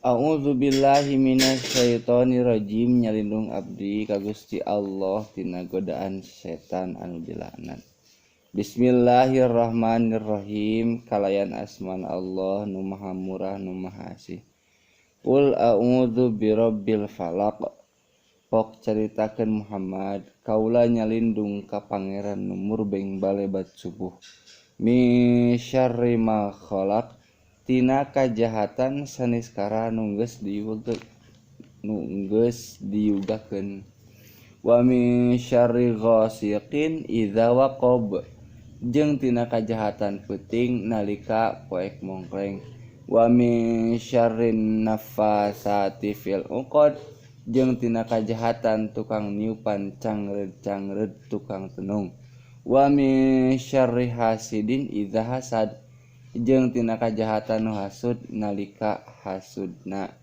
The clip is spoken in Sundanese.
A'udzubillahi minasyaitonirrajim. Nyalindung abdi ka Gusti Allah tina godaan setan anu dilaknat. Bismillahirrahmanirrahim. Kalayan asman Allah nu maha murah nu maha asih. Qul a'udzu birabbil falaq. Pok caritakeun Muhammad, kaula nyalindung ka pangeran nu murbeng balebat subuh. Min syarri ma khalaq, tina kajahatan saniskara nu geus diugakeun. Wa min syarri ghasiqin idza waqab, jeung tina kajahatan peuting nalika poek mongkreng. Wa min syarrin naffasati fil uqad, jeung tina kajahatan tukang niupan cangreud tukang tenung. Wa min syarri hasidin idza hasad, jeung tina kajahatan nu hasud nalika hasudna.